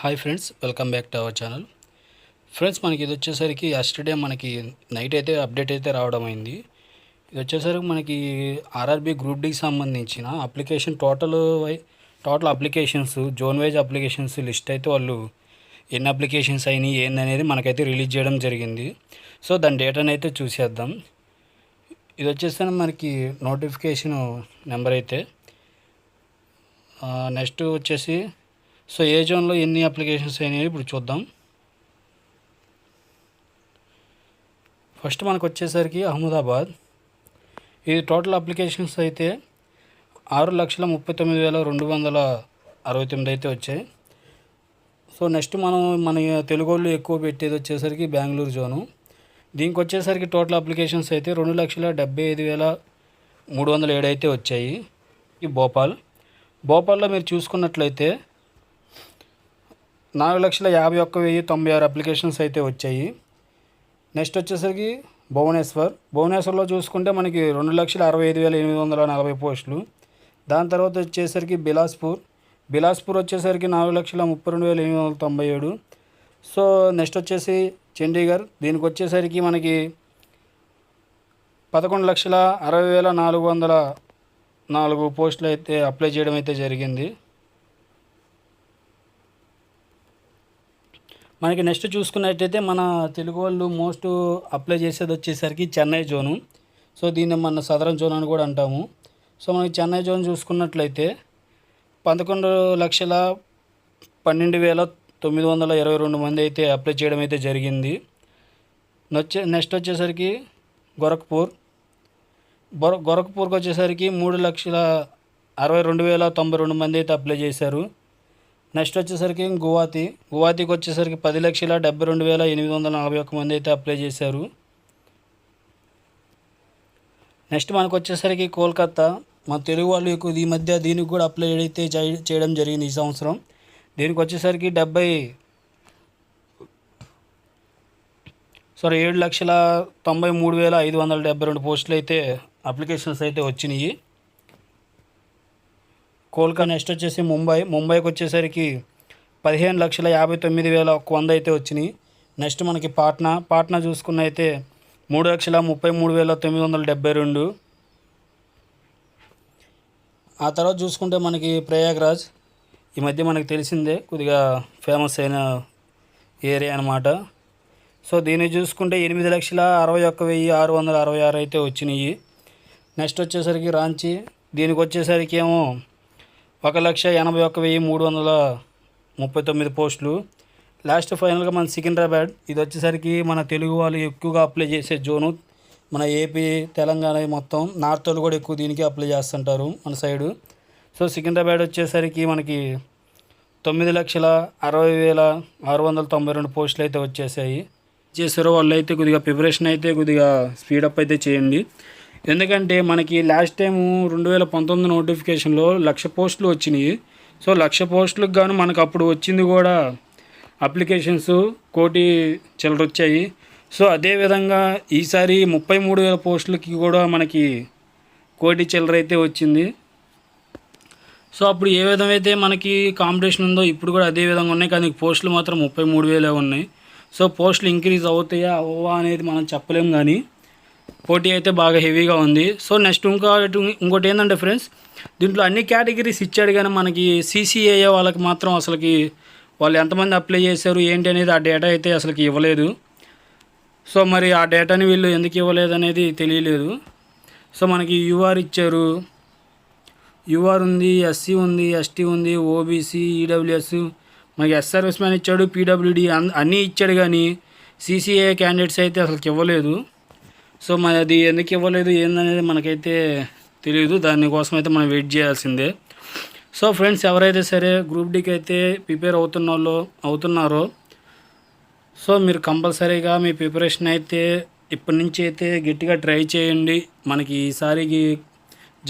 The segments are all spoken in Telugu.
Hi friends, welcome back to our channel. Friends, మనకి ఇది వచ్చేసరికి ఎస్టర్డే మనకి నైట్ అయితే అప్డేట్ అయితే రావడం అయింది. ఇది వచ్చేసరికి మనకి ఆర్ఆర్బీ గ్రూప్ డీకి సంబంధించిన application total applications, zone wise applications list అయితే వాళ్ళు ఎన్ని అప్లికేషన్స్ అయినాయి ఏందనేది మనకైతే రిలీజ్ చేయడం జరిగింది. సో దాని డేటాని అయితే చూసేద్దాం. ఇది వచ్చేసి మనకి నోటిఫికేషన్ నెంబర్ అయితే నెక్స్ట్ వచ్చేసి సో ఏ జోన్లో ఎన్ని అప్లికేషన్స్ అయినాయి ఇప్పుడు చూద్దాం. ఫస్ట్ మనకు వచ్చేసరికి అహ్మదాబాద్. ఇది టోటల్ అప్లికేషన్స్ అయితే 6,39,269 అయితే వచ్చాయి. సో నెక్స్ట్ మన తెలుగు వాళ్ళు ఎక్కువ పెట్టేది వచ్చేసరికి బెంగళూరు జోను. దీనికి వచ్చేసరికి టోటల్ అప్లికేషన్స్ అయితే 2,75,307 అయితే వచ్చాయి. ఈ భోపాల్లో మీరు చూసుకున్నట్లయితే 4,51,096 అప్లికేషన్స్ అయితే వచ్చాయి. నెక్స్ట్ వచ్చేసరికి భువనేశ్వర్లో చూసుకుంటే మనకి 2,65,840 పోస్టులు. దాని తర్వాత వచ్చేసరికి బిలాస్పూర్ వచ్చేసరికి 4,32,897. సో నెక్స్ట్ వచ్చేసి చండీగఢ్. దీనికి వచ్చేసరికి మనకి 11,60,404 పోస్టులు అయితే అప్లై చేయడం అయితే జరిగింది. మనకి నెక్స్ట్ చూసుకున్నట్టయితే మన తెలుగు వాళ్ళు మోస్ట్ అప్లై చేసేది వచ్చేసరికి చెన్నై జోను. సో దీన్ని మన సదరన్ జోన్ అని కూడా అంటాము. సో మనకి చెన్నై జోన్ చూసుకున్నట్లయితే 11,12,922 మంది అయితే అప్లై చేయడం అయితే జరిగింది. నెక్స్ట్ వచ్చేసరికి గోరఖ్పూర్కి వచ్చేసరికి 3,62,092 మంది అయితే అప్లై చేశారు. నెక్స్ట్ వచ్చేసరికి గువాహతికి వచ్చేసరికి 10,72,841 మంది అయితే అప్లై చేశారు. నెక్స్ట్ మనకు వచ్చేసరికి కోల్కతా. మన తెలుగు వాళ్ళు ఎక్కువ ఈ మధ్య దీనికి కూడా అప్లై అయితే చేయడం జరిగింది ఈ సంవత్సరం. దీనికి వచ్చేసరికి 7,93,572 పోస్టులు అయితే అప్లికేషన్స్ అయితే వచ్చినాయి. నెక్స్ట్ వచ్చేసి ముంబైకి వచ్చేసరికి 15,59,100 అయితే వచ్చినాయి. నెక్స్ట్ మనకి పాట్నా చూసుకున్న అయితే 3,33,972. ఆ తర్వాత చూసుకుంటే మనకి ప్రయాగ్రాజ్. ఈ మధ్య మనకి తెలిసిందే, కొద్దిగా ఫేమస్ అయిన ఏరియా అన్నమాట. సో దీన్ని చూసుకుంటే 8,61,666 అయితే వచ్చినాయి. నెక్స్ట్ వచ్చేసరికి రాంచీ. దీనికి వచ్చేసరికి ఏమో 1,81,339 పోస్టులు. లాస్ట్ ఫైనల్గా మన సికింద్రాబాద్. ఇది వచ్చేసరికి మన తెలుగు వాళ్ళు ఎక్కువగా అప్లై చేసే జోను. మన ఏపీ, తెలంగాణ మొత్తం నార్త్ వాళ్ళు కూడా ఎక్కువ దీనికి అప్లై చేస్తుంటారు మన సైడు. సో సికింద్రాబాద్ వచ్చేసరికి మనకి 9,60,692 పోస్టులు అయితే వచ్చేసాయి. చేసారో వాళ్ళు అయితే కొద్దిగా ప్రిపరేషన్ అయితే కొద్దిగా స్పీడప్ అయితే చేయండి. ఎందుకంటే మనకి లాస్ట్ టైము 2019 నోటిఫికేషన్లో 1,00,000 పోస్టులు వచ్చినాయి. సో 1,00,000 పోస్టులకు గాను మనకు అప్పుడు వచ్చింది కూడా అప్లికేషన్స్ 1,00,000 చిల్లర వచ్చాయి. సో అదేవిధంగా ఈసారి 33,000 పోస్టులకి కూడా మనకి 1,00,000 చిల్లర అయితే వచ్చింది. సో అప్పుడు ఏ విధమైతే మనకి కాంపిటీషన్ ఉందో ఇప్పుడు కూడా అదే విధంగా ఉన్నాయి, కానీ పోస్టులు మాత్రం 33,000 ఉన్నాయి. సో పోస్టులు ఇంక్రీజ్ అవుతాయా అవ్వవా అనేది మనం చెప్పలేము, కానీ పోటీ అయితే బాగా హెవీగా ఉంది. సో నెక్స్ట్ ఇంకోటి ఏంటంటే ఫ్రెండ్స్, దీంట్లో అన్ని కేటగిరీస్ ఇచ్చాడు, కానీ మనకి CCAA వాళ్ళకి మాత్రం అసలుకి వాళ్ళు ఎంతమంది అప్లై చేశారు ఏంటి అనేది ఆ డేటా అయితే అసలుకి ఇవ్వలేదు. సో మరి ఆ డేటాని వీళ్ళు ఎందుకు ఇవ్వలేదు అనేది తెలియలేదు. సో మనకి UR ఇచ్చారు, UR ఉంది, SC ఉంది, ST ఉంది, OBC, EWS, మనకి సర్వీస్ మ్యాన్ ఇచ్చాడు, PWD అన్నీ ఇచ్చాడు, కానీ CCAA క్యాండిడేట్స్ అయితే అసలుకి ఇవ్వలేదు. సో మరి అది ఎందుకు ఇవ్వలేదు ఏందనేది మనకైతే తెలియదు. దానికోసం అయితే మనం వెయిట్ చేయాల్సిందే. సో ఫ్రెండ్స్, ఎవరైతే సరే గ్రూప్ డీకి అయితే ప్రిపేర్ అవుతున్నారో సో మీరు కంపల్సరీగా మీ ప్రిపరేషన్ అయితే ఇప్పటి నుంచి అయితే గట్టిగా ట్రై చేయండి. మనకి ఈసారికి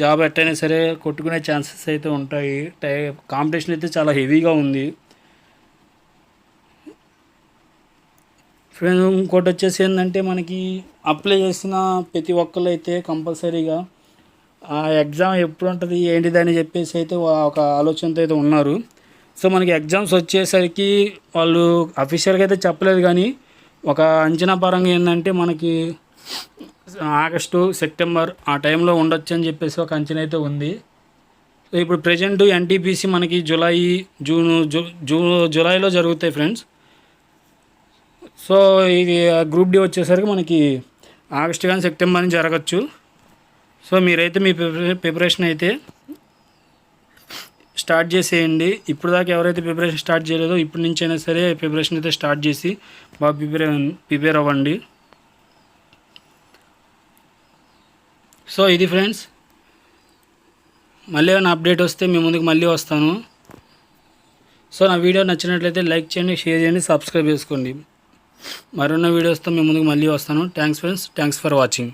జాబ్ ఎట్టయినా సరే కొట్టుకునే ఛాన్సెస్ అయితే ఉంటాయి. కాంపిటీషన్ అయితే చాలా హెవీగా ఉంది. ఫ్రెండ్స్, ఇంకోటి వచ్చేసి ఏంటంటే మనకి అప్లై చేసిన ప్రతి ఒక్కరు అయితే కంపల్సరీగా ఆ ఎగ్జామ్ ఎప్పుడు ఉంటుంది ఏంటిదని చెప్పేసి అయితే ఒక ఆలోచనతో అయితే ఉన్నారు. సో మనకి ఎగ్జామ్స్ వచ్చేసరికి వాళ్ళు అఫీషియల్గా అయితే చెప్పలేదు, కానీ ఒక అంచనా పరంగా ఏంటంటే మనకి ఆగస్టు సెప్టెంబర్ ఆ టైంలో ఉండొచ్చు అని చెప్పేసి ఒక అంచనా అయితే ఉంది. సో ఇప్పుడు ప్రజెంట్ ఎన్టీపీసీ మనకి జూలైలో జరుగుతాయి ఫ్రెండ్స్. సో ఇది గ్రూప్ డి వచ్చేసరికి మనకి ఆగస్టు కానీ సెప్టెంబర్ అని జరగచ్చు. సో మీరైతే మీ ప్రిపరేషన్ అయితే స్టార్ట్ చేసేయండి. ఇప్పుడు దాకా ఎవరైతే ప్రిపరేషన్ స్టార్ట్ చేయలేదో ఇప్పటి నుంచి అయినా సరే ప్రిపరేషన్ అయితే స్టార్ట్ చేసి బాగా ప్రిపేర్ అవ్వండి. సో ఇది ఫ్రెండ్స్, మళ్ళీ ఏమైనా అప్డేట్ వస్తే మీ ముందుకు మళ్ళీ వస్తాను. సో నా వీడియో నచ్చినట్లయితే లైక్ చేయండి, షేర్ చేయండి, సబ్స్క్రైబ్ చేసుకోండి. మరొన్న వీడియోస్తో మీ ముందుకు మళ్ళీ వస్తాను. Thanks friends, thanks for watching.